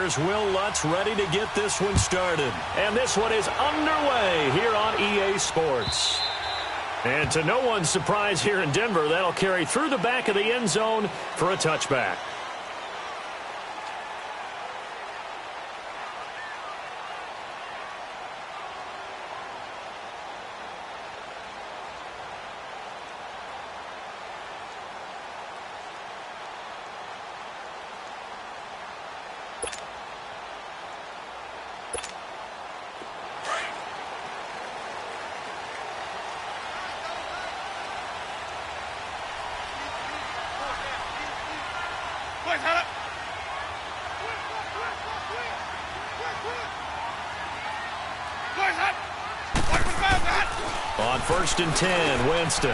Here's Will Lutz ready to get this one started. And this one is underway here on EA Sports. And to no one's surprise here in Denver, that'll carry through the back of the end zone for a touchback. On 1st and 10, Winston.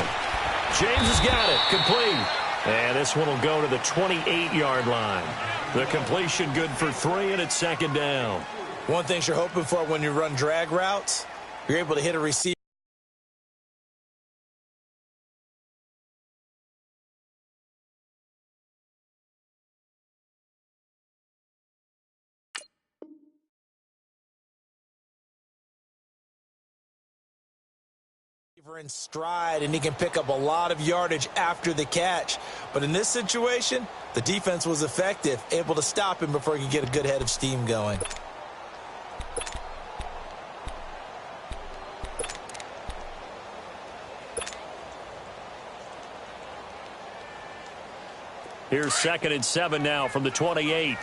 James has got it, complete. And this one will go to the 28-yard line. The completion good for 3, and it's 2nd down. One thing you're hoping for when you run drag routes, you're able to hit a receiver. In stride, and he can pick up a lot of yardage after the catch. But in this situation, the defense was effective, able to stop him before he could get a good head of steam going. Here's 2nd and 7 now from the 28.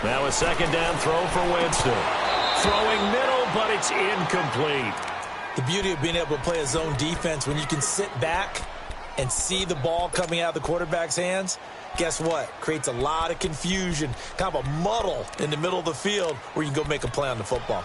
Now a 2nd down throw for Winston. Throwing middle, but it's incomplete. The beauty of being able to play a zone defense when you can sit back and see the ball coming out of the quarterback's hands, guess what? Creates a lot of confusion, kind of a muddle in the middle of the field where you can go make a play on the football.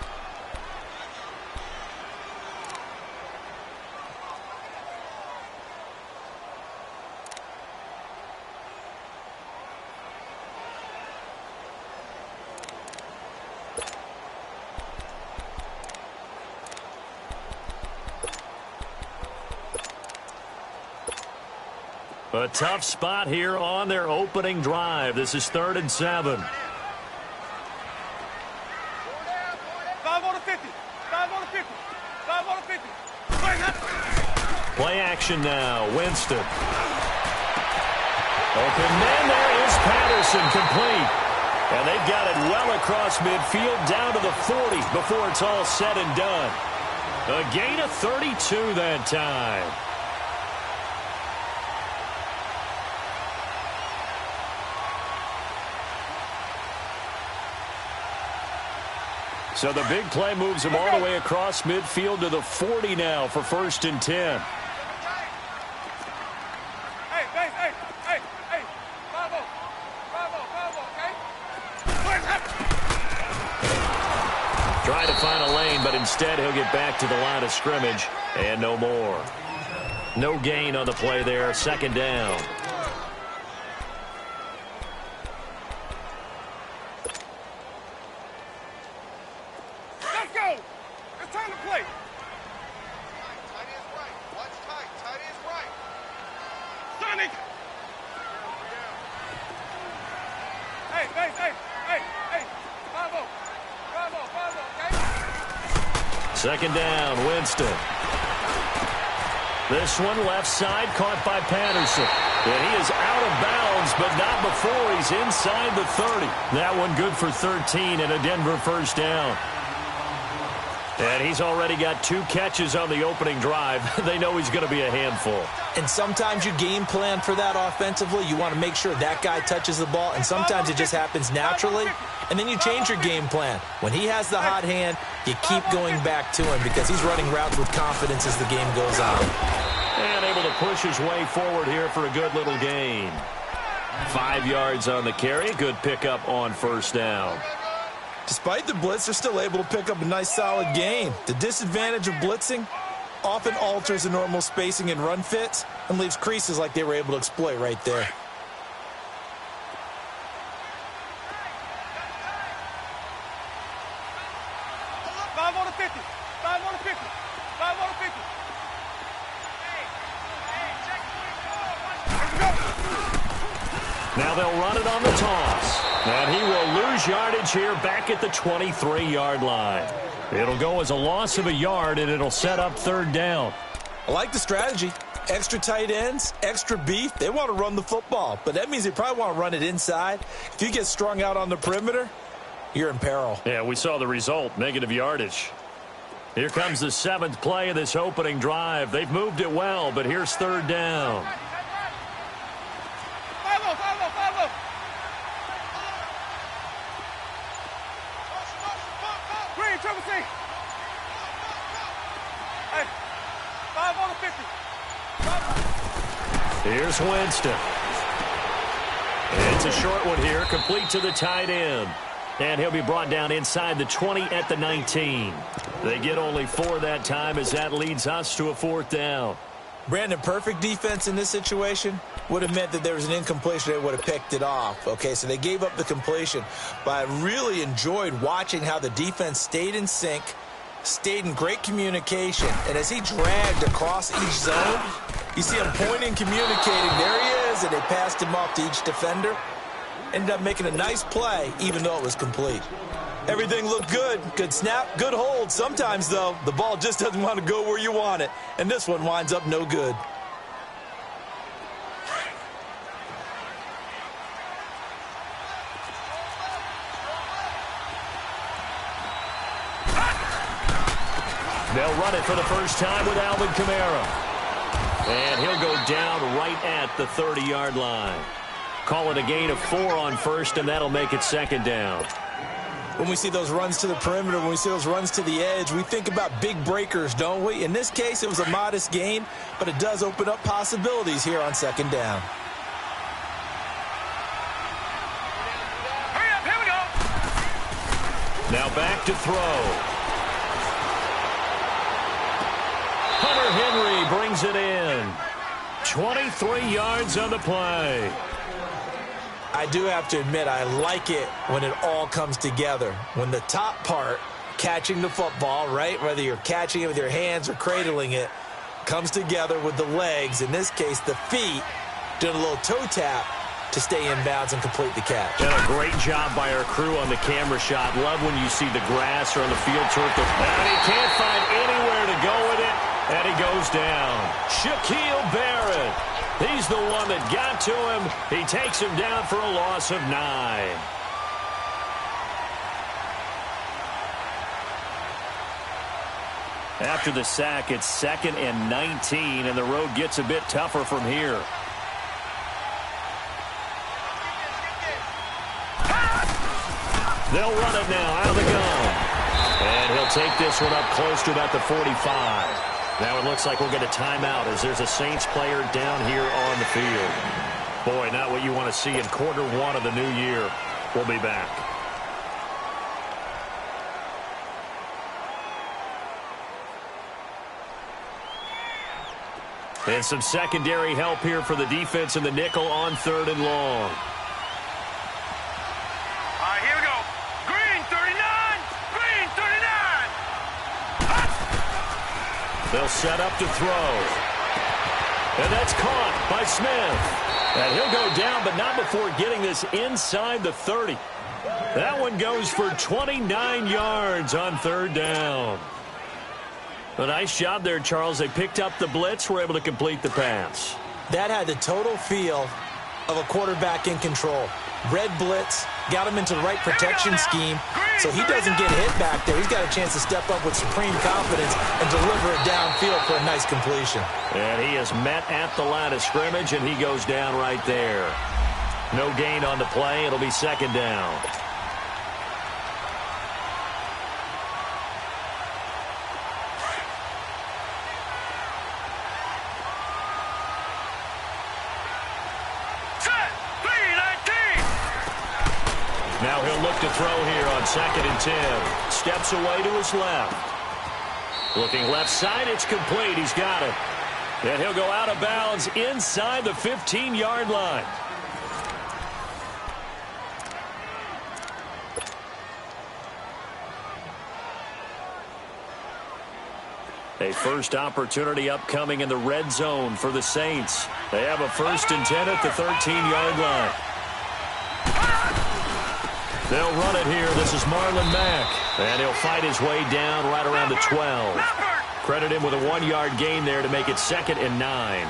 A tough spot here on their opening drive. This is 3rd and 7. 5 on the 50. 5 on the 50. 5 on the 50. Play action now. Winston. Open man, there is Patterson, complete. And they've got it well across midfield down to the 40 before it's all said and done. A gain of 32 that time. So the big play moves him all the way across midfield to the 40 now for 1st and 10. Trying to find a lane, but instead he'll get back to the line of scrimmage and no more. No gain on the play there, 2nd down. Second down, Winston. This one left side caught by Patterson. And he is out of bounds, but not before he's inside the 30. That one good for 13 and a Denver 1st down. And he's already got 2 catches on the opening drive. They know he's going to be a handful. And sometimes you game plan for that offensively. You want to make sure that guy touches the ball, and sometimes it just happens naturally. And then you change your game plan. When he has the hot hand, you keep going back to him because he's running routes with confidence as the game goes on. And able to push his way forward here for a good little gain. 5 yards on the carry. Good pickup on 1st down. Despite the blitz, they're still able to pick up a nice, solid gain. The disadvantage of blitzing often alters the normal spacing and run fits and leaves creases like they were able to exploit right there. Now they'll run it on the toss. And he will lose yardage here back at the 23-yard line. It'll go as a loss of a yard, and it'll set up third down. I like the strategy. Extra tight ends, extra beef. They want to run the football, but that means they probably want to run it inside. If you get strung out on the perimeter, you're in peril. Yeah, we saw the result, negative yardage. Here comes the 7th play of this opening drive. They've moved it well, but here's third down. Green, triple C. Hey, 5 on the 50. Here's Winston. It's a short one here, complete to the tight end. And he'll be brought down inside the 20 at the 19. They get only 4 that time as that leads us to a 4th down. Brandon, perfect defense in this situation would have meant that there was an incompletion. They would have picked it off. Okay, so they gave up the completion. But I really enjoyed watching how the defense stayed in sync, stayed in great communication. And as he dragged across each zone, you see him pointing, communicating. There he is, and they passed him off to each defender. Ended up making a nice play, even though it was complete. Everything looked good. Good snap, good hold. Sometimes, though, the ball just doesn't want to go where you want it. And this one winds up no good. They'll run it for the first time with Alvin Kamara. And he'll go down right at the 30-yard line. Call it a gain of 4 on first, and that'll make it second down. When we see those runs to the perimeter, when we see those runs to the edge, we think about big breakers, don't we? In this case, it was a modest gain, but it does open up possibilities here on second down. Hurry up, here we go. Now back to throw. Hunter Henry brings it in. 23 yards on the play. I do have to admit, I like it when it all comes together. When the top part, catching the football, right, whether you're catching it with your hands or cradling it, comes together with the legs, in this case the feet, doing a little toe tap to stay in bounds and complete the catch. And a great job by our crew on the camera shot. Love when you see the grass or on the field turf. And he can't find anywhere to go with it, and he goes down. Shaquille Barrett. He's the one that got to him. He takes him down for a loss of 9. After the sack, it's 2nd and 19, and the road gets a bit tougher from here. They'll run it now out of the gun. And he'll take this one up close to about the 45. Now it looks like we'll get a timeout as there's a Saints player down here on the field. Boy, not what you want to see in quarter 1 of the new year. We'll be back. And some secondary help here for the defense in the nickel on 3rd and long. They'll set up to throw. And that's caught by Smith. And he'll go down, but not before getting this inside the 30. That one goes for 29 yards on 3rd down. A nice job there, Charles. They picked up the blitz, were able to complete the pass. That had the total feel of a quarterback in control. Red blitz, got him into the right protection scheme, so he doesn't get hit back there. He's got a chance to step up with supreme confidence and deliver it downfield for a nice completion. And he is met at the line of scrimmage, and he goes down right there. No gain on the play. It'll be second down. Now he'll look to throw here on 2nd and 10. Steps away to his left. Looking left side, it's complete. He's got it. And he'll go out of bounds inside the 15-yard line. A first opportunity upcoming in the red zone for the Saints. They have a 1st and 10 at the 13-yard line. They'll run it here. This is Marlon Mack. And he'll fight his way down right around the 12. Credit him with a 1-yard gain there to make it 2nd and 9.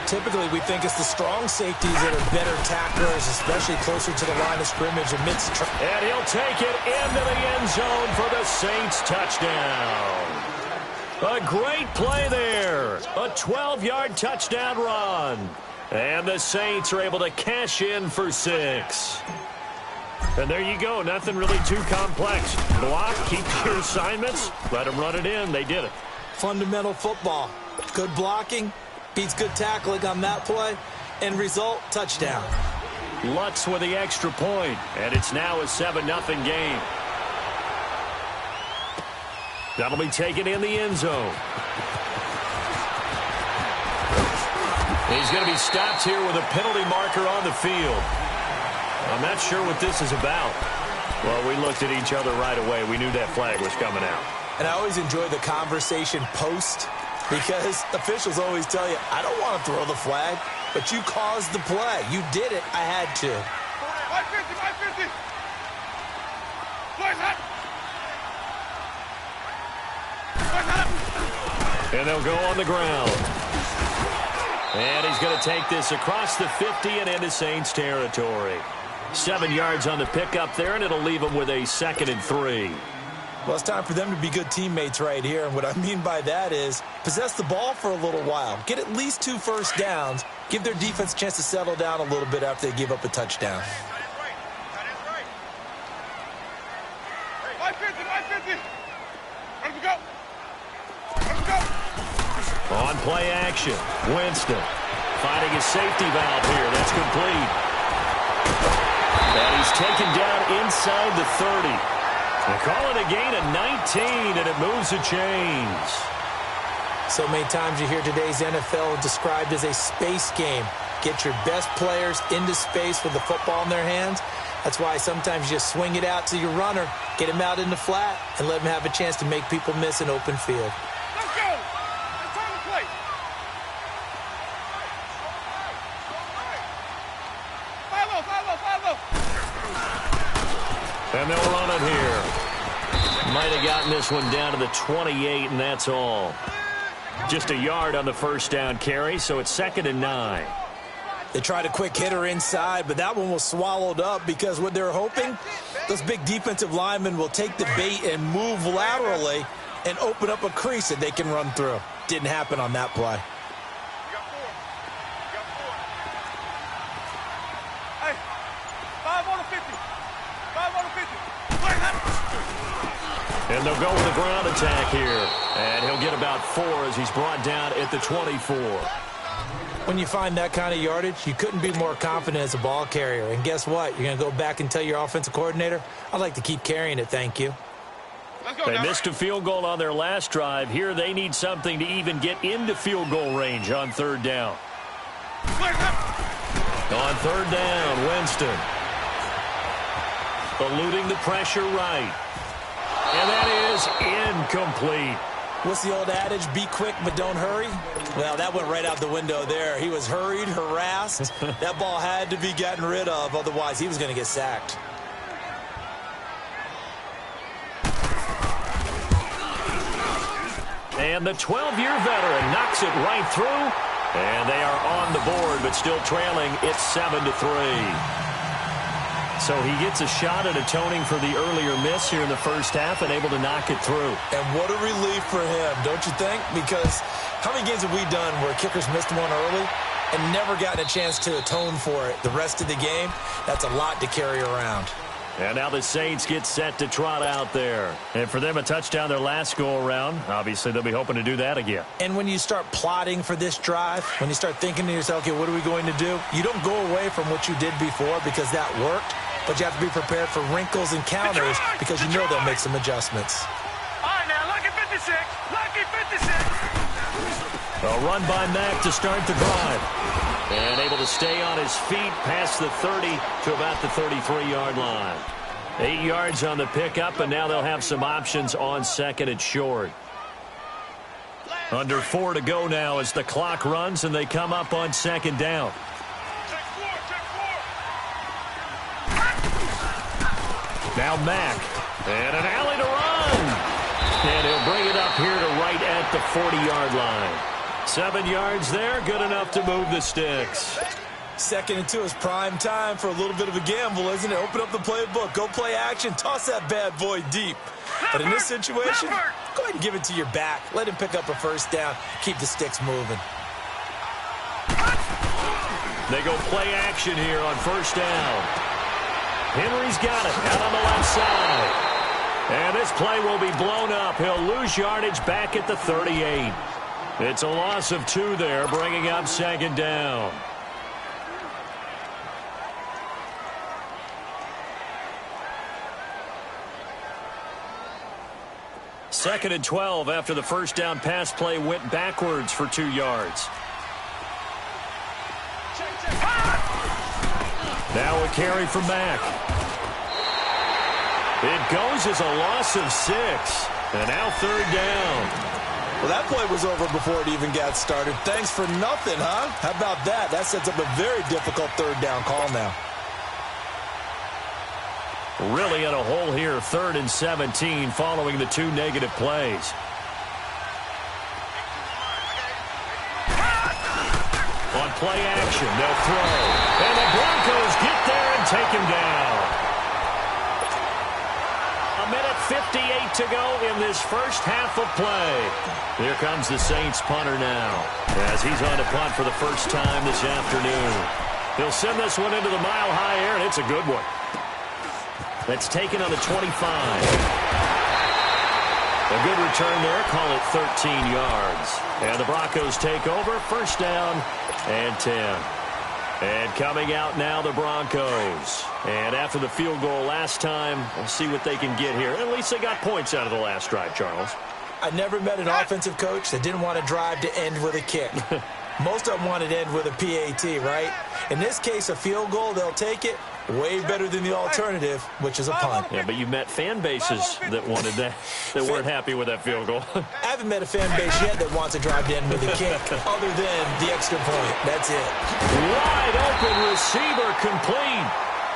Typically, we think it's the strong safeties that are better tacklers, especially closer to the line of scrimmage amidst. And he'll take it into the end zone for the Saints touchdown. A great play there. A 12-yard touchdown run. And the Saints are able to cash in for 6. And there you go. Nothing really too complex. Block, keep your assignments, let them run it in. They did it. Fundamental football. Good blocking beats good tackling on that play. End result, touchdown. Lutz with the extra point, and it's now a 7-0 game. That'll be taken in the end zone. He's going to be stopped here with a penalty marker on the field. I'm not sure what this is about. Well, we looked at each other right away. We knew that flag was coming out. And I always enjoy the conversation post because officials always tell you, I don't want to throw the flag, but you caused the play. You did it. I had to. 550. Boys up. And they'll go on the ground. And he's going to take this across the 50 and into Saints territory. 7 yards on the pickup there, and it'll leave them with a 2nd and 3. Well, it's time for them to be good teammates right here. And what I mean by that is possess the ball for a little while. Get at least 2 first downs. Give their defense a chance to settle down a little bit after they give up a touchdown. That is right. 550. Ready to go. On play action, Winston finding his safety valve here. That's complete. And he's taken down inside the 30. They call it a gain of 19, and it moves the chains. So many times you hear today's NFL described as a space game. Get your best players into space with the football in their hands. That's why sometimes you just swing it out to your runner, get him out in the flat, and let him have a chance to make people miss an open field. Let's go. It's time to play. 5-0. And they'll run it here. Might have gotten this one down to the 28, and that's all. Just a yard on the first down carry, so it's 2nd and 9. They tried a quick hitter inside, but that one was swallowed up because what they're hoping, those big defensive linemen will take the bait and move laterally and open up a crease that they can run through. Didn't happen on that play. Hey, 5 on the 50. 5 on the 50. Play that. And they'll go with a ground attack here. And he'll get about 4 as he's brought down at the 24. When you find that kind of yardage, you couldn't be more confident as a ball carrier. And guess what? You're going to go back and tell your offensive coordinator, I'd like to keep carrying it, thank you. They missed a field goal on their last drive. Here they need something to even get into field goal range on 3rd down. On 3rd down, Winston. Eluding the pressure right. And that is incomplete. What's the old adage? Be quick, but don't hurry? Well, that went right out the window there. He was hurried, harassed. That ball had to be gotten rid of. Otherwise, he was going to get sacked. And the 12-year veteran knocks it right through. And they are on the board, but still trailing. It's 7-3. So he gets a shot at atoning for the earlier miss here in the first half and able to knock it through. And what a relief for him, don't you think? Because how many games have we done where kickers missed one early and never gotten a chance to atone for it the rest of the game? That's a lot to carry around. And now the Saints get set to trot out there. And for them, a touchdown their last go-around. Obviously, they'll be hoping to do that again. And when you start plotting for this drive, when you start thinking to yourself, okay, what are we going to do? You don't go away from what you did before because that worked. But you have to be prepared for wrinkles and counters because you know they'll make some adjustments. All right, now, lucky 56. Lucky 56. A run by Mack to start the drive. And able to stay on his feet past the 30 to about the 33-yard line. 8 yards on the pickup, and now they'll have some options on 2nd and short. Under 4 to go now as the clock runs, and they come up on 2nd down. Now Mack. And an alley to run. And he'll bring it up here to right at the 40-yard line. 7 yards there, good enough to move the sticks. 2nd and 2 is prime time for a little bit of a gamble, isn't it? Open up the playbook, go play action, toss that bad boy deep. But in this situation, go ahead and give it to your back. Let him pick up a first down, keep the sticks moving. They go play action here on first down. Henry's got it out on the left side. And this play will be blown up. He'll lose yardage back at the 38. It's a loss of 2 there, bringing up 2nd down. Second and 12 after the first down pass play went backwards for 2 yards. Now a carry from Mack. It goes as a loss of 6. And now 3rd down. Well, that play was over before it even got started. Thanks for nothing, huh? How about that? That sets up a very difficult 3rd down call now. Really in a hole here, 3rd and 17 following the 2 negative plays. On play action, they'll throw. And the Broncos get there and take him down. 1:58 to go in this first half of play. Here comes the Saints punter now as he's on to punt for the first time this afternoon. He'll send this one into the mile-high air, and it's a good one. That's taken on the 25. A good return there. Call it 13 yards. And the Broncos take over. First down and 10. And coming out now, the Broncos. And after the field goal last time, we'll see what they can get here. At least they got points out of the last drive, Charles. I never met an offensive coach that didn't want a drive to end with a kick. Most of them wanted to end with a PAT, right? In this case, a field goal, they'll take it. Way better than the alternative, which is a punt. Yeah, but you met fan bases that wanted that, that weren't happy with that field goal. I haven't met a fan base yet that wants a drive to end with a kick, other than the extra point. That's it. Wide open receiver complete.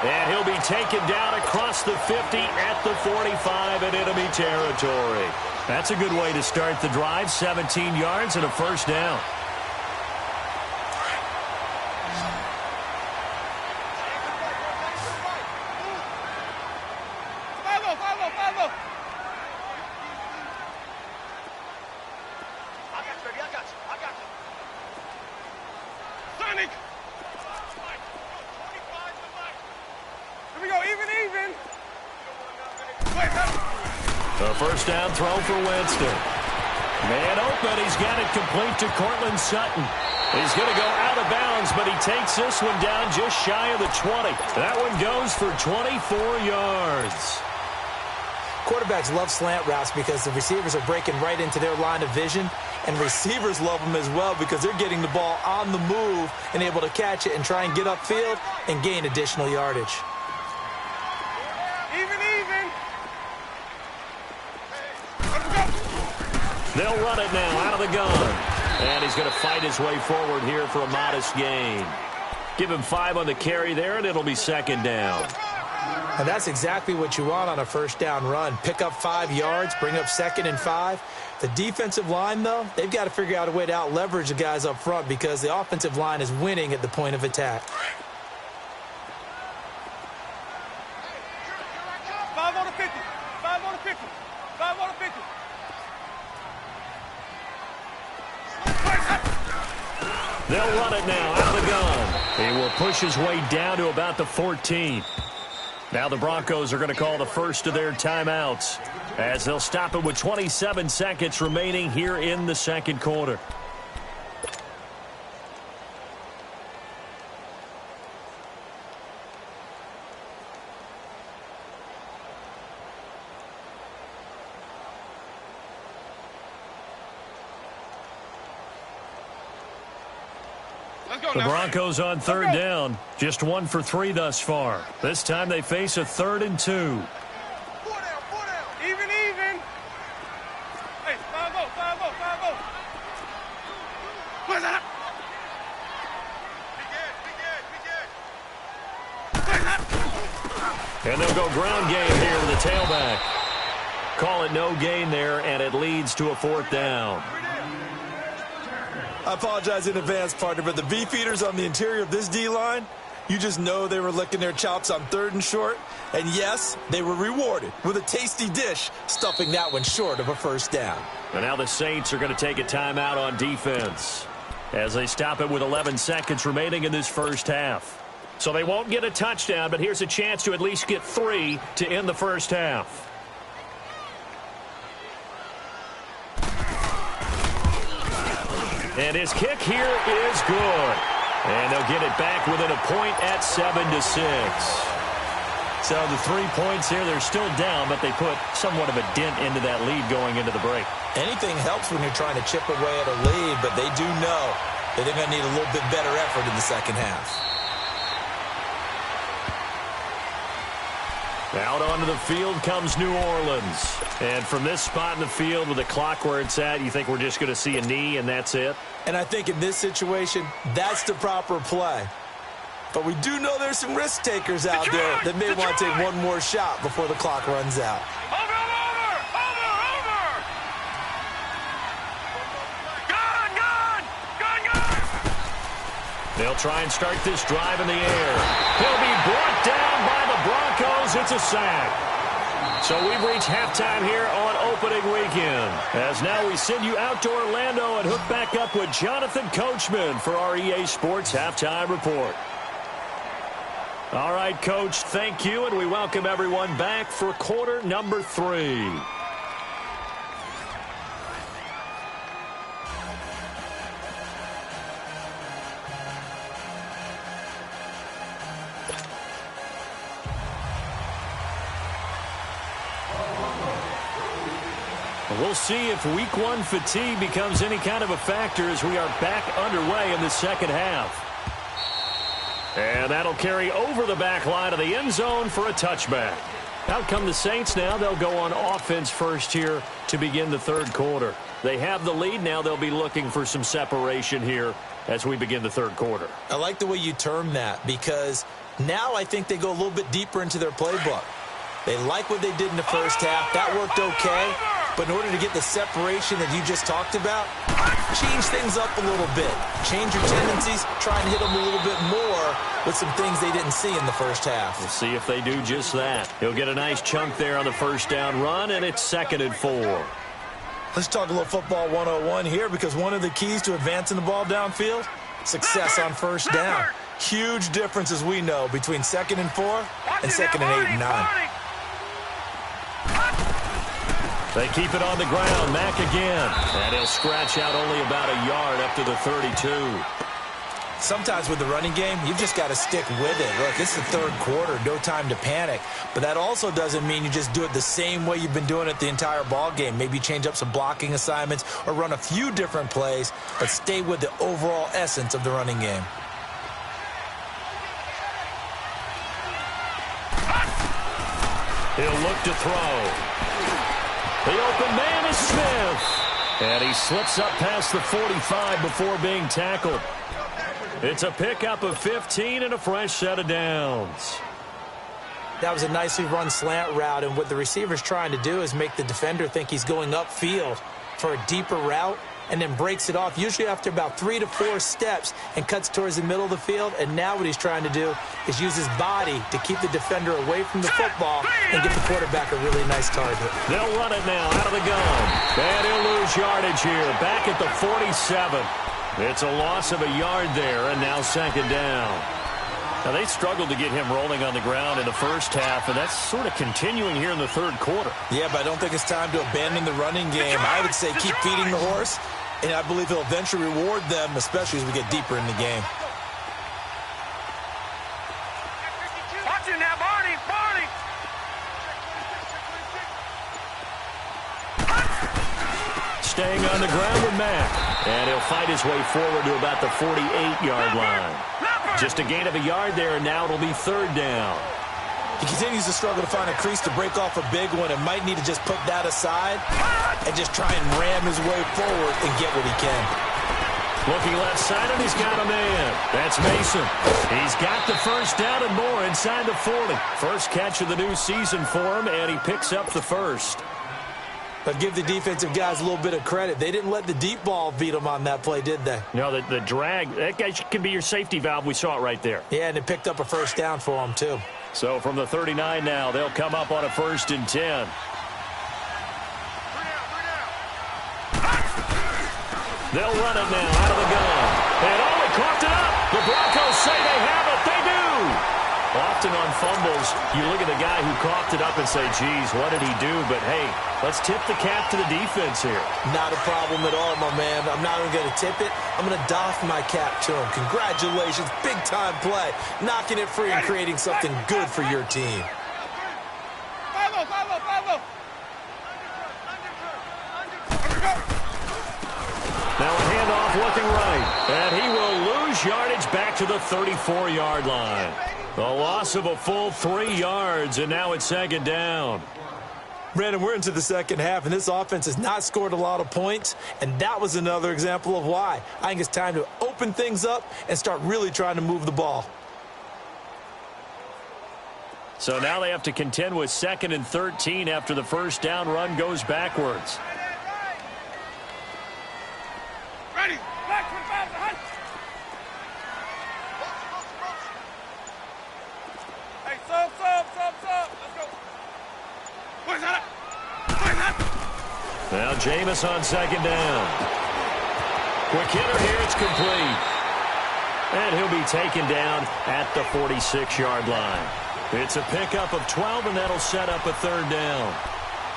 And he'll be taken down across the 50 at the 45 in enemy territory. That's a good way to start the drive. 17 yards and a first down. A first down throw for Winston. Man open. He's got it complete to Cortland Sutton. He's going to go out of bounds, but he takes this one down just shy of the 20. That one goes for 24 yards. Quarterbacks love slant routes because the receivers are breaking right into their line of vision, and receivers love them as well because they're getting the ball on the move and able to catch it and try and get upfield and gain additional yardage. They'll run it now out of the gun. And he's going to fight his way forward here for a modest gain. Give him 5 on the carry there, and it'll be second down. And that's exactly what you want on a first down run. Pick up 5 yards, bring up 2nd and 5. The defensive line, though, they've got to figure out a way to out-leverage the guys up front because the offensive line is winning at the point of attack. 5 on the 50. 5 on the 50. 5 on the 50. They'll run it now out of the gun. He will push his way down to about the 14. Now the Broncos are going to call the first of their timeouts as they'll stop it with 27 seconds remaining here in the second quarter. The Broncos on third down. Just 1 for 3 thus far. This time they face a 3rd and 2. 4 down, 4 down. Even. Hey, 5-0, 5-0, 5-0. Where's that? Be good. Where's that? And they'll go ground game here with the tailback. Call it no gain there, and it leads to a 4th down. I apologize in advance, partner, but the beefeaters on the interior of this D-line, you just know they were licking their chops on 3rd and short. And yes, they were rewarded with a tasty dish, stuffing that one short of a 1st down. And now the Saints are going to take a timeout on defense as they stop it with 11 seconds remaining in this first half. So they won't get a touchdown, but here's a chance to at least get 3 to end the first half. And his kick here is good. And they'll get it back within a point at 7-6. So the 3 points here, they're still down, but they put somewhat of a dent into that lead going into the break. Anything helps when you're trying to chip away at a lead, but they do know that they're going to need a little bit better effort in the second half. Out onto the field comes New Orleans. And from this spot in the field with the clock where it's at, you think we're just going to see a knee and that's it? And I think in this situation, that's the proper play. But we do know there's some risk takers out there that may want to take one more shot before the clock runs out. Over! Gun! They'll try and start this drive in the air. He'll be brought down by the Broncos. It's a sack. So we've reached halftime here on opening weekend. As now we send you out to Orlando and hook back up with Jonathan Coachman for our EA Sports Halftime Report. All right, Coach, thank you, and we welcome everyone back for quarter number 3. We'll see if week 1 fatigue becomes any kind of a factor as we are back underway in the second half. And that'll carry over the back line of the end zone for a touchback. Out come the Saints now. They'll go on offense first here to begin the 3rd quarter. They have the lead now. They'll be looking for some separation here as we begin the 3rd quarter. I like the way you term that because now I think they go a little bit deeper into their playbook. They like what they did in the first half. That worked okay. But in order to get the separation that you just talked about, change things up a little bit. Change your tendencies. Try and hit them a little bit more with some things they didn't see in the first half. We'll see if they do just that. He'll get a nice chunk there on the 1st down run, and it's 2nd and 4. Let's talk a little football 101 here because one of the keys to advancing the ball downfield, success on 1st down. Huge difference, as we know, between 2nd and 4 and 2nd and 8 and 9. They keep it on the ground. Mack again. And he'll scratch out only about a yard up to the 32. Sometimes with the running game, you've just got to stick with it. Look, it's the 3rd quarter. No time to panic. But that also doesn't mean you just do it the same way you've been doing it the entire ball game. Maybe change up some blocking assignments or run a few different plays, but stay with the overall essence of the running game. He'll look to throw. The open man is Smith. And he slips up past the 45 before being tackled. It's a pickup of 15 and a fresh set of downs. That was a nicely run slant route, and what the receiver's trying to do is make the defender think he's going upfield for a deeper route and then breaks it off, usually after about 3 to 4 steps, and cuts towards the middle of the field. And now what he's trying to do is use his body to keep the defender away from the football and give the quarterback a really nice target. They'll run it now out of the gun. And he'll lose yardage here, back at the 47. It's a loss of a yard there, and now 2nd down. Now, they struggled to get him rolling on the ground in the first half, and that's sort of continuing here in the 3rd quarter. Yeah, but I don't think it's time to abandon the running game. I would say keep feeding the horse, and I believe he'll eventually reward them, especially as we get deeper in the game. Watch it now, Barney! Staying on the ground with Mack. And he'll fight his way forward to about the 48-yard line. Just a gain of a yard there, and now it'll be 3rd down. He continues to struggle to find a crease to break off a big one and might need to just put that aside and just try and ram his way forward and get what he can. Looking left side, and he's got a man. That's Mason. He's got the first down and more inside the 40. First catch of the new season for him, and he picks up the first. But give the defensive guys a little bit of credit. They didn't let the deep ball beat them on that play, did they? No, the drag, that guy can be your safety valve. We saw it right there. Yeah, and it picked up a first down for them, too. So from the 39 now, they'll come up on a 1st and 10. They'll run it now out of the gun. And they coughed it up. The Broncos say they have it. They do. Often on fumbles, you look at the guy who coughed it up and say, geez, what did he do? But, hey, let's tip the cap to the defense here. Not a problem at all, my man. I'm not even going to tip it. I'm going to doff my cap to him. Congratulations. Big-time play. Knocking it free and creating something good for your team. Now a handoff looking right. And he will lose yardage back to the 34-yard line. The loss of a full 3 yards, and now it's 2nd down. Brandon, we're into the second half, and this offense has not scored a lot of points, and that was another example of why. I think it's time to open things up and start really trying to move the ball. So now they have to contend with 2nd and 13 after the first down run goes backwards. Ready. Back to the back. Hey, sub. Let's go. Where's that? Now Jameis on 2nd down. Quick hitter here. It's complete. And he'll be taken down at the 46-yard line. It's a pickup of 12, and that'll set up a 3rd down.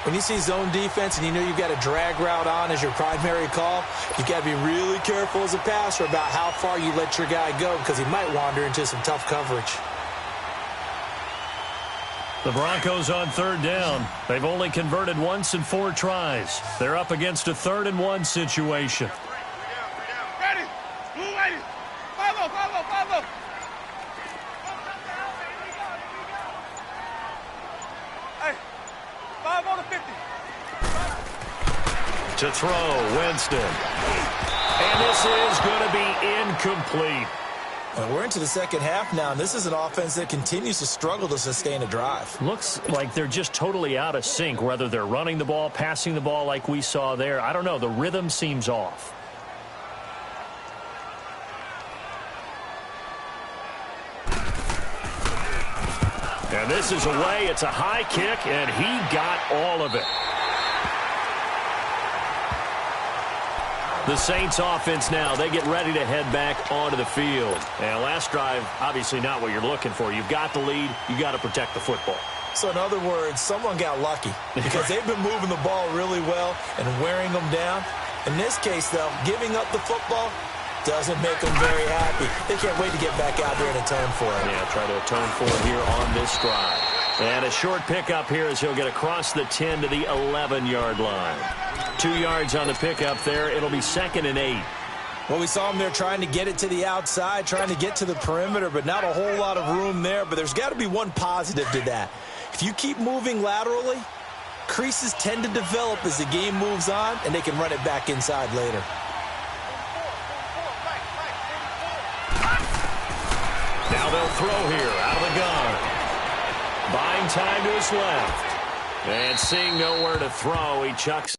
When you see zone defense and you know you've got a drag route on as your primary call, you've got to be really careful as a passer about how far you let your guy go because he might wander into some tough coverage. The Broncos on 3rd down. They've only converted once in 4 tries. They're up against a 3rd and 1 situation. Ready. Move ready. Follow. Hey, 5 on the 50. To throw, Winston. And this is going to be incomplete. We're into the second half now, and this is an offense that continues to struggle to sustain a drive. Looks like they're just totally out of sync, whether they're running the ball, passing the ball like we saw there. I don't know. The rhythm seems off. And this is away. It's a high kick, and he got all of it. The Saints offense now, they get ready to head back onto the field. And last drive, obviously not what you're looking for. You've got the lead. You got to protect the football. So in other words, someone got lucky because they've been moving the ball really well and wearing them down. In this case, though, giving up the football doesn't make them very happy. They can't wait to get back out there and atone for it. Yeah, try to atone for it here on this drive. And a short pickup here as he'll get across the 10 to the 11-yard line. 2 yards on the pickup there. It'll be 2nd and 8. Well, we saw him there trying to get it to the outside, trying to get to the perimeter, but not a whole lot of room there. But there's got to be one positive to that. If you keep moving laterally, creases tend to develop as the game moves on, and they can run it back inside later. Now they'll throw here out of the gun. Buying time to his left. And seeing nowhere to throw, he chucks.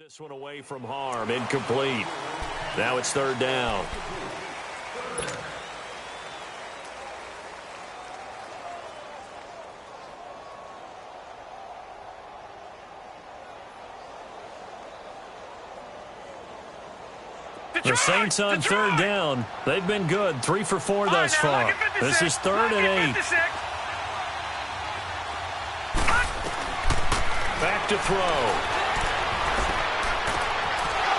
This one away from harm, incomplete. Now it's third down. The Saints on third down. They've been good. 3 for 4 thus far. This is 3rd and 8. Back to throw.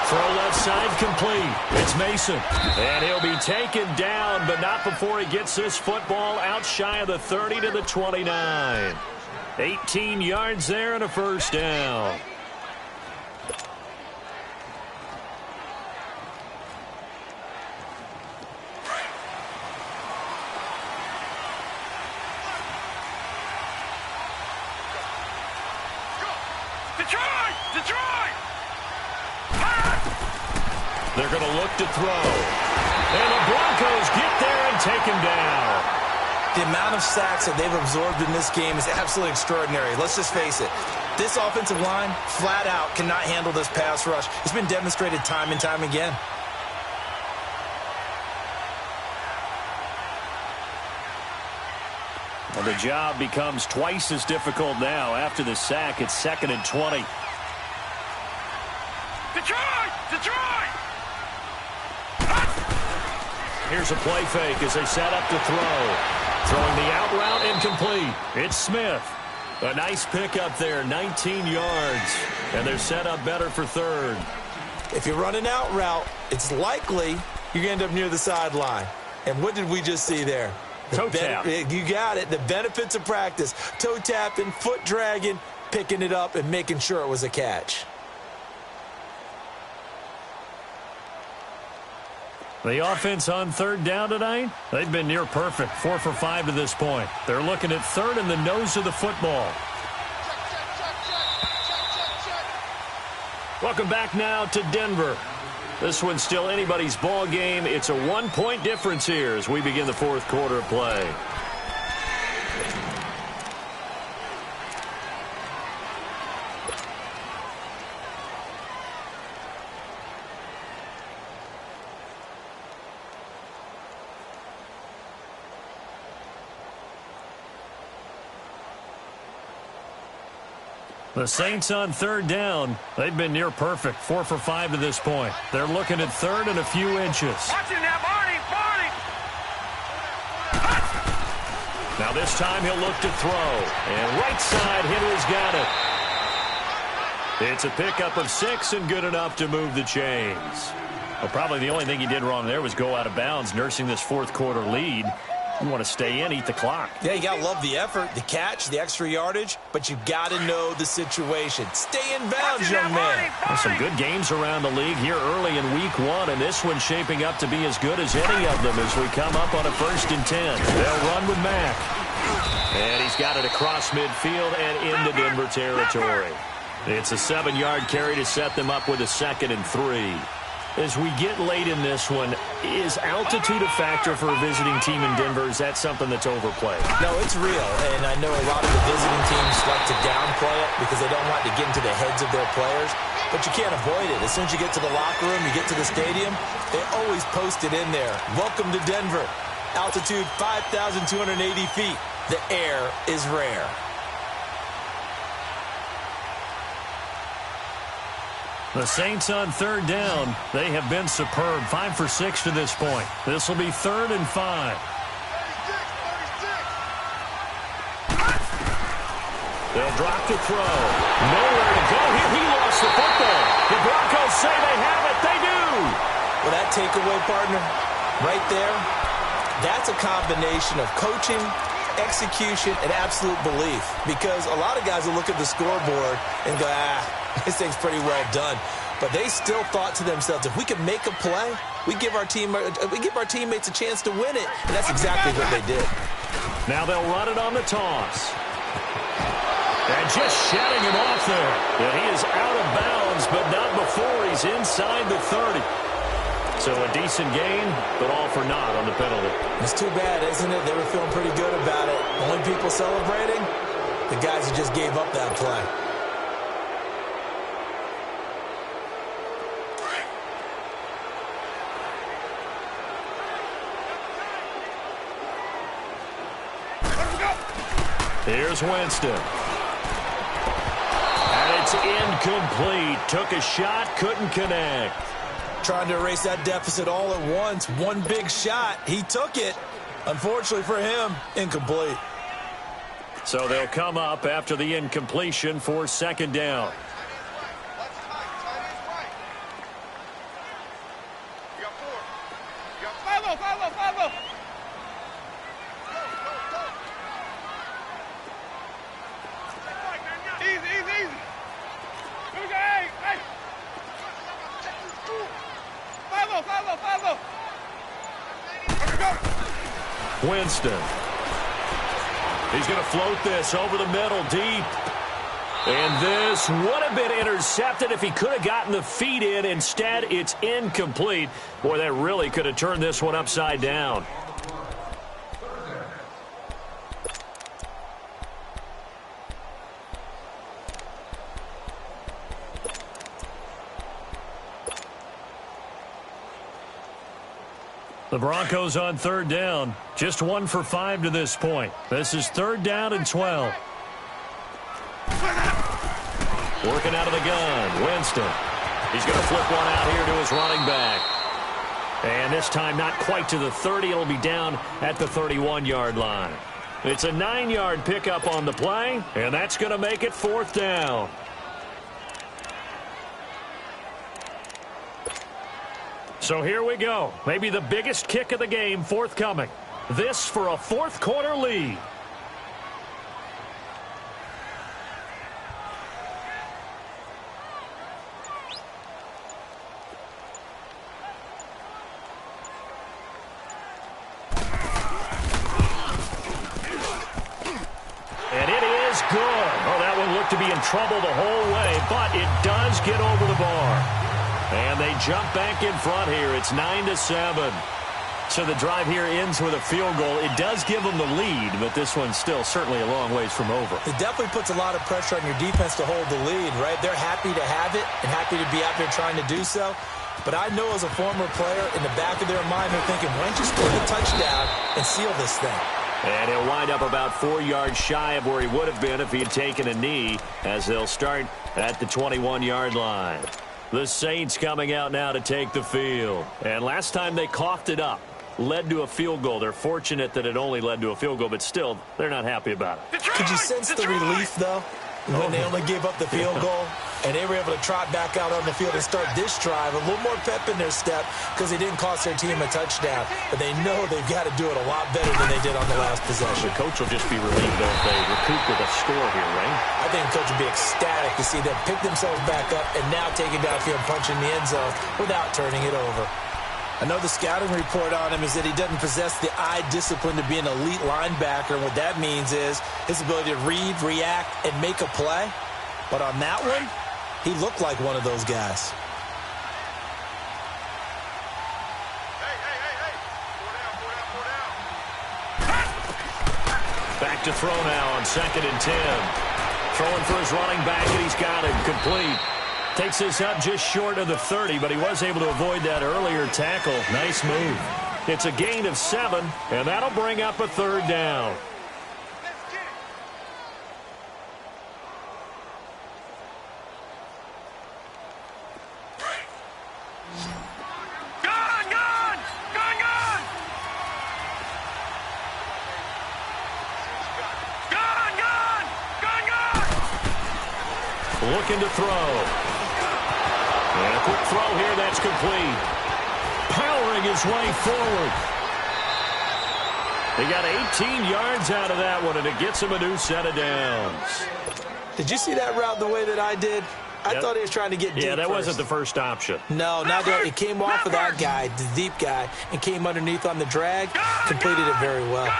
Throw left side complete. It's Mason. And he'll be taken down, but not before he gets this football out shy of the 30 to the 29. 18 yards there and a first down. They're going to look to throw. And the Broncos get there and take him down. The amount of sacks that they've absorbed in this game is absolutely extraordinary. Let's just face it. This offensive line, flat out, cannot handle this pass rush. It's been demonstrated time and time again. Well, the job becomes twice as difficult now. After the sack, it's 2nd and 20. Detroit! Here's a play fake as they set up to throw. Throwing the out route incomplete. It's Smith. A nice pickup there, 19 yards. And they're set up better for 3rd. If you run an out route, it's likely you're going to end up near the sideline. And what did we just see there? Toe tap. You got it. The benefits of practice. Toe tapping, foot dragging, picking it up, and making sure it was a catch. The offense on third down tonight, they've been near perfect, 4 for 5 to this point. They're looking at 3rd and the nose of the football. Welcome back now to Denver. This one's still anybody's ball game. It's a 1-point difference here as we begin the 4th quarter of play. The Saints on third down. They've been near perfect, 4 for 5 to this point. They're looking at 3rd and a few inches. Watching that, Barney! Now this time he'll look to throw. And right side, Henry's got it. It's a pickup of 6 and good enough to move the chains. Well, probably the only thing he did wrong there was go out of bounds, nursing this 4th quarter lead. You want to stay in, eat the clock. Yeah, you got to love the effort, the catch, the extra yardage, but you got to know the situation. Stay in bounds, young man. There's some good games around the league here early in week 1, and this one's shaping up to be as good as any of them as we come up on a 1st and 10. They'll run with Mack. And he's got it across midfield and into Denver territory. It's a 7-yard carry to set them up with a 2nd and 3. As we get late in this one, is altitude a factor for a visiting team in Denver? Is that something that's overplayed? No, it's real, and I know a lot of the visiting teams like to downplay it because they don't want to get into the heads of their players, but you can't avoid it. As soon as you get to the locker room, you get to the stadium, they always post it in there. Welcome to Denver. Altitude 5,280 feet. The air is rare. The Saints on third down. They have been superb. 5 for 6 to this point. This will be 3rd and 5. They'll drop to throw. Nowhere to go here. He lost the football. The Broncos say they have it. They do. Well, that takeaway, partner, right there, that's a combination of coaching, execution, and absolute belief. Because a lot of guys will look at the scoreboard and go, this thing's pretty well done. But they still thought to themselves, if we can make a play, we give our teammates a chance to win it. And that's exactly what they did. Now they'll run it on the toss. And just shedding him off there. And he is out of bounds, but not before he's inside the 30. So a decent gain, but all for naught on the penalty. It's too bad, isn't it? They were feeling pretty good about it. Only people celebrating, the guys who just gave up that play. Here's Winston. And it's incomplete. Took a shot, couldn't connect. Trying to erase that deficit all at once. One big shot. He took it. Unfortunately for him, incomplete. So they'll come up after the incompletion for second down. Winston. He's going to float this over the middle deep. And this would have been intercepted if he could have gotten the feet in. Instead, it's incomplete. Boy, that really could have turned this one upside down. The Broncos on third down. Just 1 for 5 to this point. This is third down and 12. Working out of the gun, Winston. He's going to flip one out here to his running back. And this time not quite to the 30. It'll be down at the 31-yard line. It's a 9-yard pickup on the play, and that's going to make it fourth down. So here we go. Maybe the biggest kick of the game forthcoming. This for a fourth quarter lead. And it is good. Oh, that one looked to be in trouble the whole way, but it does get over the bar. And they jump back in front here. It's 9-7. So the drive here ends with a field goal. It does give them the lead, but this one's still certainly a long ways from over. It definitely puts a lot of pressure on your defense to hold the lead, right? They're happy to have it and happy to be out there trying to do so. But I know as a former player, in the back of their mind, they're thinking, why don't you score the touchdown and seal this thing? And he'll wind up about 4 yards shy of where he would have been if he had taken a knee, as they'll start at the 21-yard line. The Saints coming out now to take the field. And last time they coughed it up, led to a field goal. They're fortunate that it only led to a field goal, but still, they're not happy about it. Could you sense the relief, though, when they only gave up the field goal? And they were able to trot back out on the field and start this drive. A little more pep in their step because they didn't cost their team a touchdown. But they know they've got to do it a lot better than they did on the last possession. The coach will just be relieved if they recoup with a score here, right? I think the coach will be ecstatic to see them pick themselves back up and now take it downfield, punching the end zone without turning it over. I know the scouting report on him is that he doesn't possess the eye discipline to be an elite linebacker. And what that means is his ability to read, react, and make a play. But on that one, he looked like one of those guys. Back to throw now on 2nd and 10. Throwing for his running back, and he's got it complete. Takes this up just short of the 30, but he was able to avoid that earlier tackle. Nice move. It's a gain of 7, and that'll bring up a third down. Looking to throw. And a quick throw here, that's complete. Powering his way forward. He got 18 yards out of that one, and it gets him a new set of downs. Did you see that route the way that I did? I thought he was trying to get deep. Yeah, that wasn't the first option. No, not that. It came off of that guy, the deep guy, and came underneath on the drag. Completed it very well.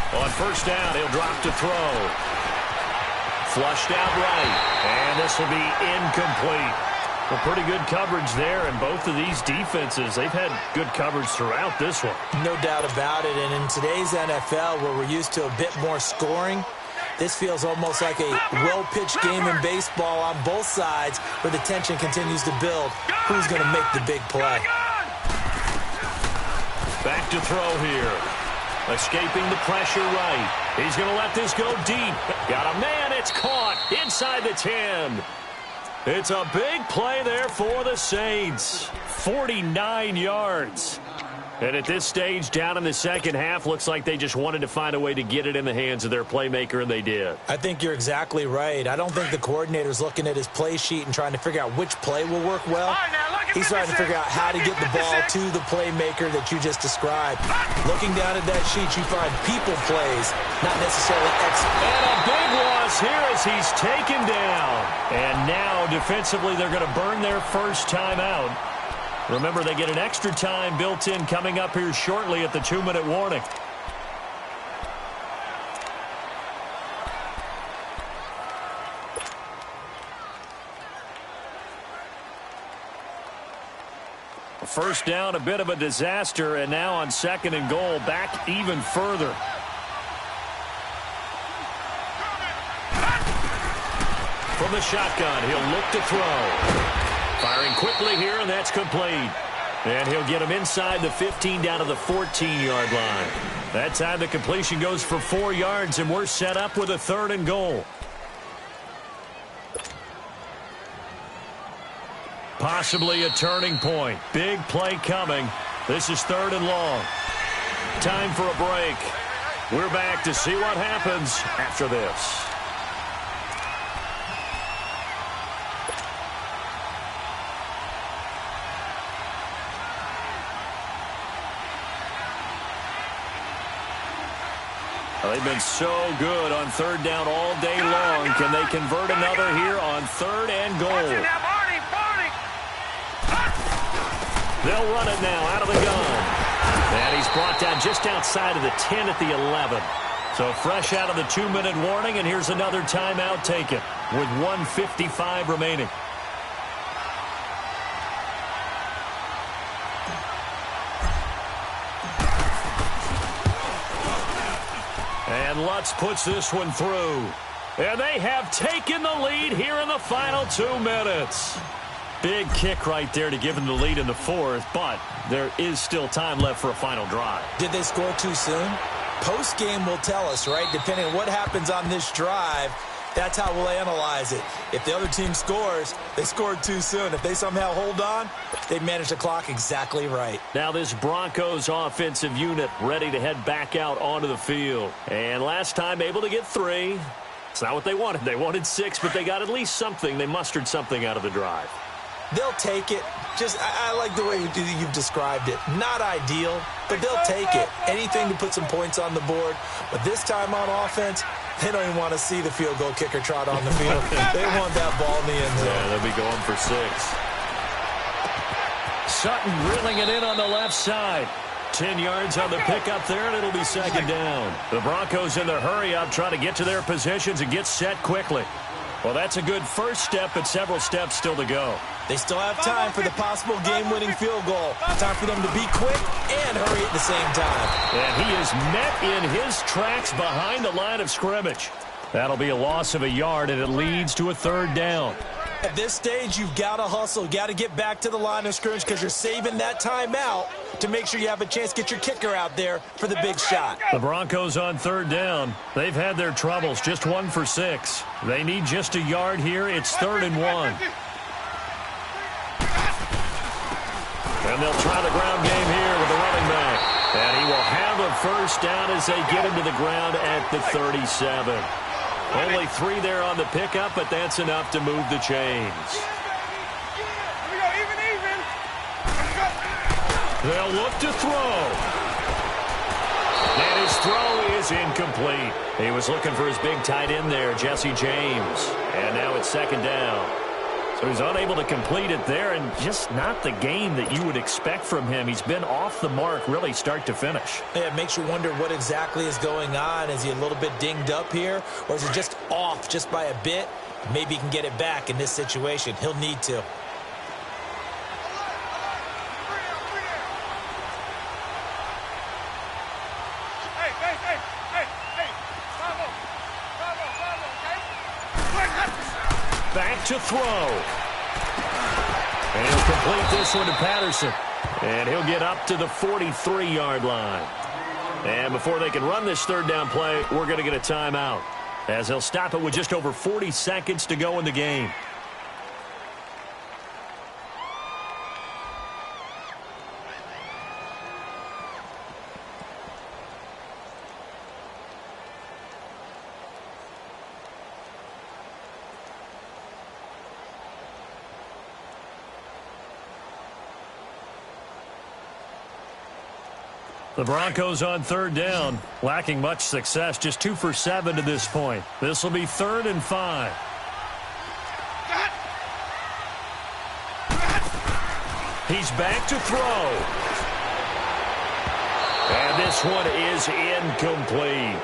On first down, he'll drop to throw. Flushed out right, and this will be incomplete. Well, pretty good coverage there, and both of these defenses, they've had good coverage throughout this one. No doubt about it, and in today's NFL, where we're used to a bit more scoring, this feels almost like a well-pitched game in baseball on both sides, where the tension continues to build. Who's going to make the big play? Back to throw here. Escaping the pressure right. He's going to let this go deep. Got a man. It's caught inside the 10. It's a big play there for the Saints. 49 yards. And at this stage, down in the second half, looks like they just wanted to find a way to get it in the hands of their playmaker, and they did. I think you're exactly right. I don't think the coordinator's looking at his play sheet and trying to figure out which play will work well. He's trying to figure out how to get the ball to the playmaker that you just described. Looking down at that sheet, you find people plays, not necessarily execution. And a big loss here as he's taken down. And now, defensively, they're going to burn their first timeout. Remember, they get an extra time built in coming up here shortly at the 2-minute warning. First down, a bit of a disaster, and now on 2nd and goal, back even further. From the shotgun, he'll look to throw. Firing quickly here, and that's complete. And he'll get him inside the 15 down to the 14-yard line. That time the completion goes for 4 yards, and we're set up with a 3rd and goal. Possibly a turning point. Big play coming. This is 3rd and long. Time for a break. We're back to see what happens after this. They've been so good on 3rd down all day long. Can they convert another here on 3rd and goal? They'll run it now out of the gun. And he's brought down just outside of the 10 at the 11. So fresh out of the 2-minute warning, and here's another timeout taken with 1:55 remaining. And Lutz puts this one through. And they have taken the lead here in the final 2 minutes. Big kick right there to give them the lead in the 4th, but there is still time left for a final drive. Did they score too soon? Post-game will tell us, right? Depending on what happens on this drive, that's how we'll analyze it. If the other team scores, they scored too soon. If they somehow hold on, they managed the clock exactly right. Now this Broncos offensive unit ready to head back out onto the field. And last time able to get 3. It's not what they wanted. They wanted 6, but they got at least something. They mustered something out of the drive. They'll take it. I like the way you've described it. Not ideal, but they'll take it. Anything to put some points on the board. But this time on offense, they don't even want to see the field goal kicker trot on the field. They want that ball in the end zone. Yeah, they'll be going for 6. Sutton drilling it in on the left side. 10 yards on the pickup there, and it'll be 2nd down. The Broncos in the hurry-up trying to get to their positions and get set quickly. Well, that's a good first step, but several steps still to go. They still have time for the possible game-winning field goal. Time for them to be quick and hurry at the same time. And he is met in his tracks behind the line of scrimmage. That'll be a loss of a yard, and it leads to a 3rd down. At this stage, you've got to hustle. You've got to get back to the line of scrimmage because you're saving that timeout to make sure you have a chance to get your kicker out there for the big shot. The Broncos on 3rd down. They've had their troubles, just 1 for 6. They need just a yard here. It's 3rd and 1. And they'll try the ground game here with the running back. And he will have a first down as they get him to the ground at the 37. Only 3 there on the pickup, but that's enough to move the chains. They'll look to throw. And his throw is incomplete. He was looking for his big tight end there, Jesse James. And now it's 2nd down. So he's unable to complete it there, and just not the game that you would expect from him. He's been off the mark really start to finish. Yeah, it makes you wonder what exactly is going on. Is he a little bit dinged up here, or is it just off just by a bit? Maybe he can get it back in this situation. He'll need to. Back to throw. And he'll complete this one to Patterson. And he'll get up to the 43-yard line. And before they can run this third down play, we're going to get a timeout, as they'll stop it with just over 40 seconds to go in the game. The Broncos on third down, lacking much success, just 2 for 7 to this point. This will be 3rd and 5. He's back to throw. And this one is incomplete.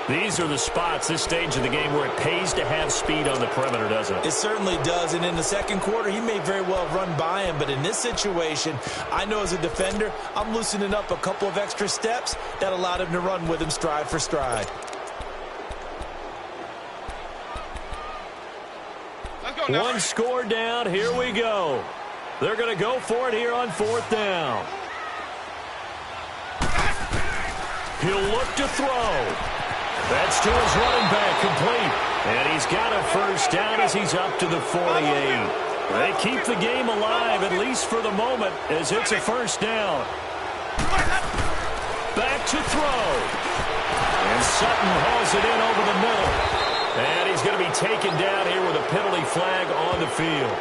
These are the spots, this stage of the game, where it pays to have speed on the perimeter, doesn't it? It certainly does, and in the second quarter, he may very well run by him, but in this situation, I know as a defender, I'm loosening up a couple of extra steps that allowed him to run with him stride for stride. One score down, here we go. They're going to go for it here on 4th down. He'll look to throw. That's to his running back, complete. And he's got a first down as he's up to the 48. They keep the game alive, at least for the moment, as it's a first down. Back to throw. And Sutton hauls it in over the middle. And he's going to be taken down here with a penalty flag on the field.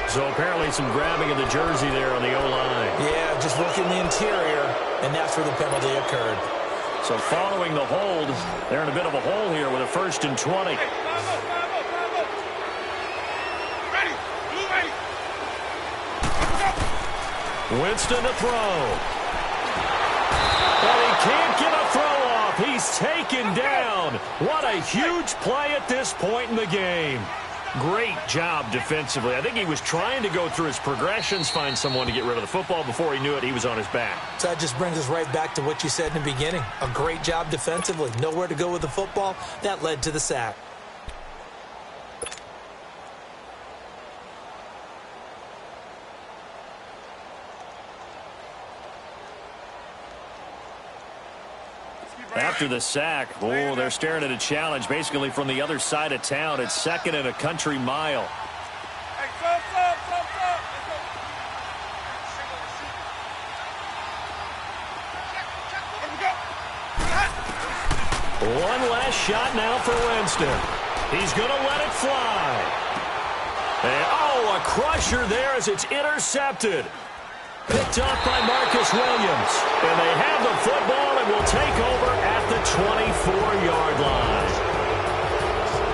So apparently some grabbing of the jersey there on the O-line. Yeah, just working the interior, and that's where the penalty occurred. So following the hold, they're in a bit of a hole here with a 1st and 20. Winston to throw. And he can't get a throw off. He's taken down. What a huge play at this point in the game. Great job defensively. I think he was trying to go through his progressions, find someone to get rid of the football. Before he knew it, he was on his back. So that just brings us right back to what you said in the beginning. A great job defensively. Nowhere to go with the football. That led to the sack. After the sack, oh, they're staring at a challenge basically from the other side of town. It's 2nd and a country mile. One last shot now for Winston. He's going to let it fly. And, oh, a crusher there as it's intercepted. Picked up by Marcus Williams. And they have the football and will take over at the 24-yard line.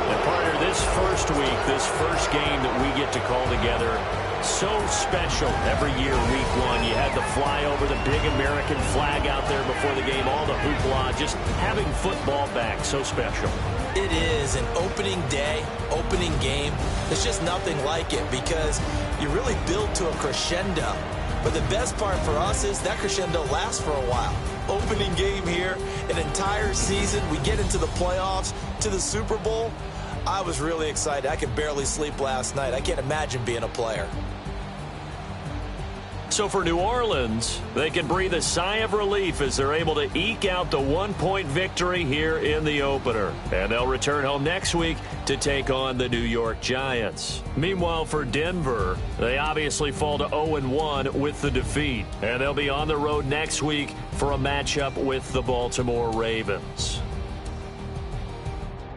And partner, this first week, this first game that we get to call together, so special every year, week 1. You had the flyover, the big American flag out there before the game, all the hoopla, just having football back, so special. It is an opening day, opening game. There's just nothing like it because you really build to a crescendo. But the best part for us is that crescendo lasts for a while. Opening game here, an entire season. We get into the playoffs, to the Super Bowl. I was really excited. I could barely sleep last night. I can't imagine being a player. So for New Orleans, they can breathe a sigh of relief as they're able to eke out the 1-point victory here in the opener. And they'll return home next week to take on the New York Giants. Meanwhile, for Denver, they obviously fall to 0-1 with the defeat. And they'll be on the road next week for a matchup with the Baltimore Ravens.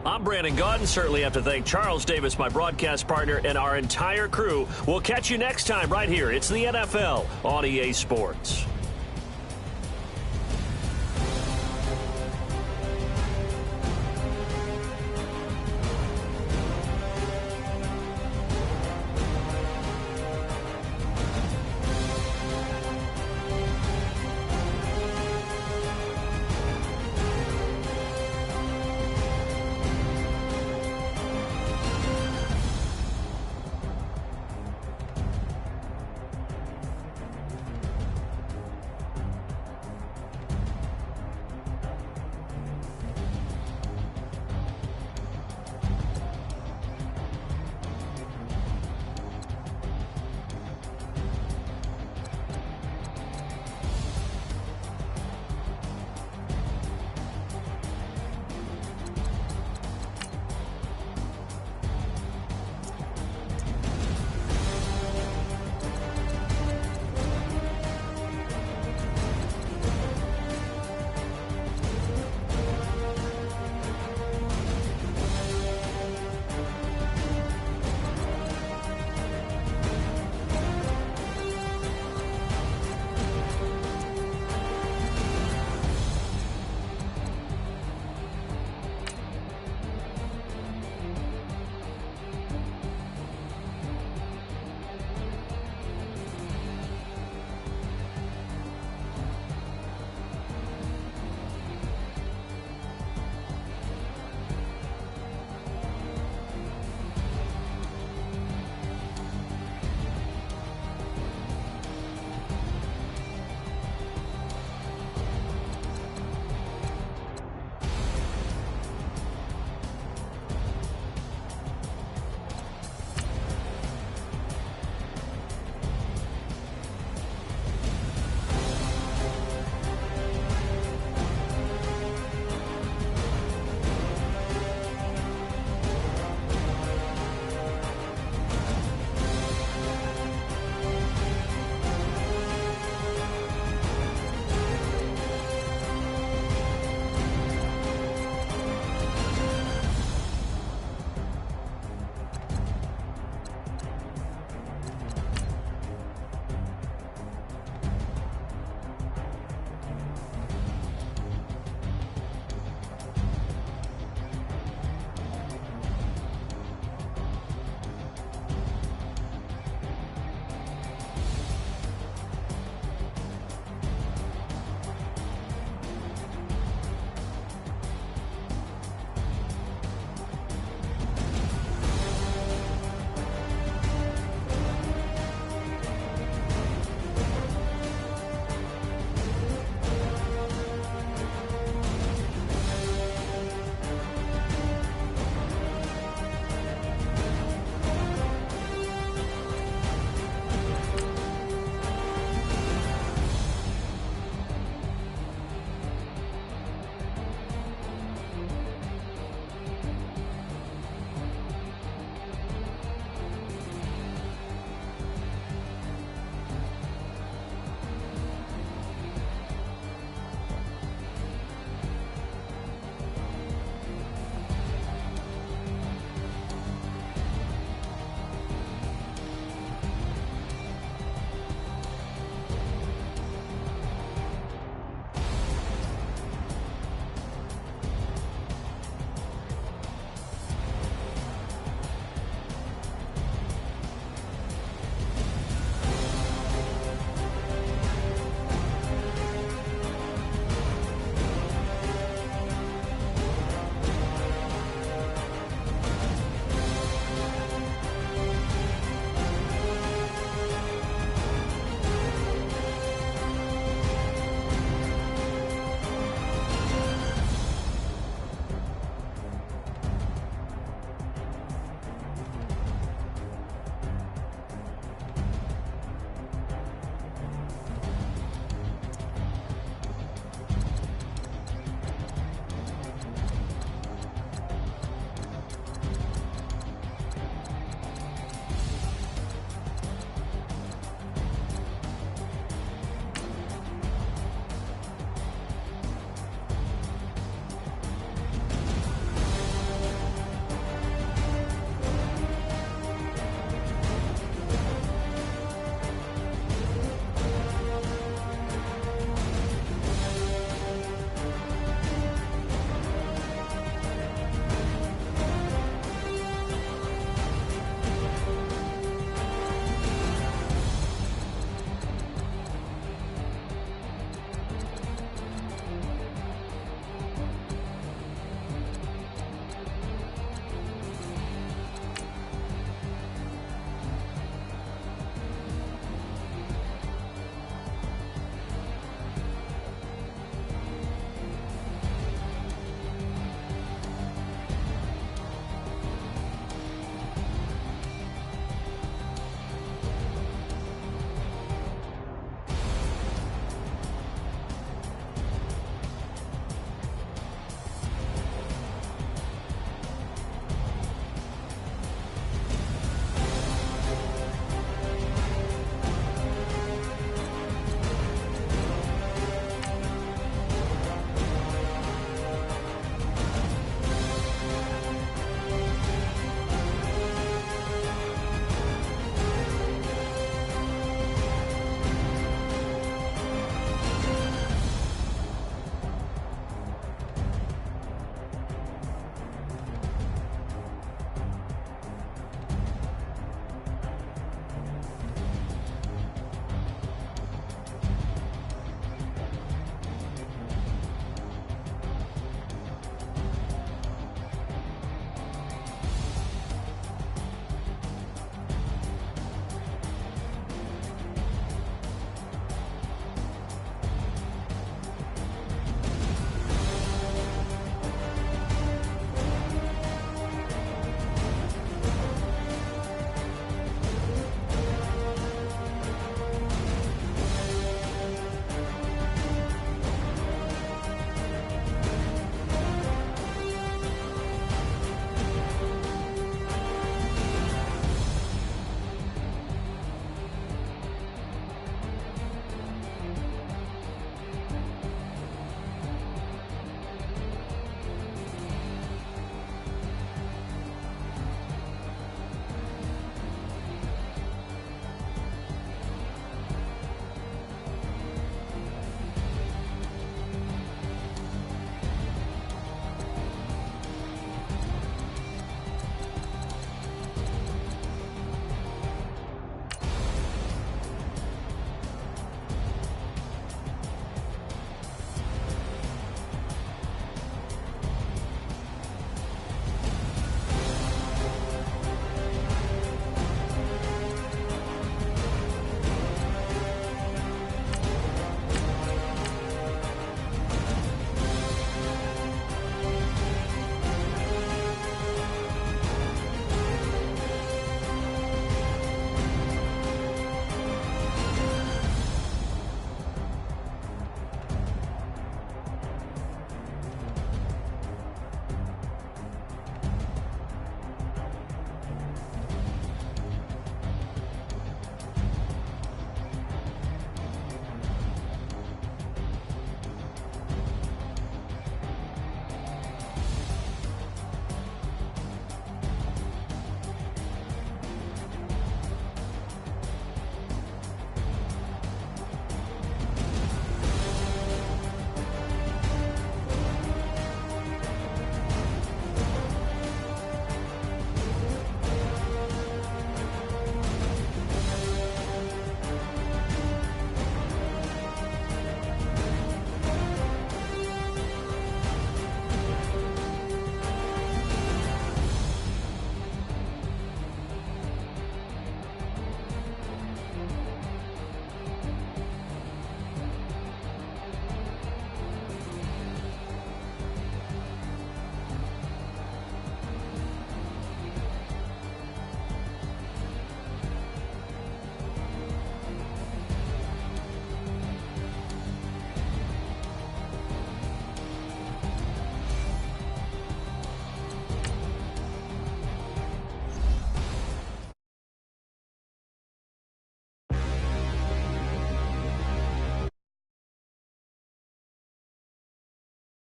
I'm Brandon Gaudin. Certainly have to thank Charles Davis, my broadcast partner, and our entire crew. We'll catch you next time right here. It's the NFL on EA Sports.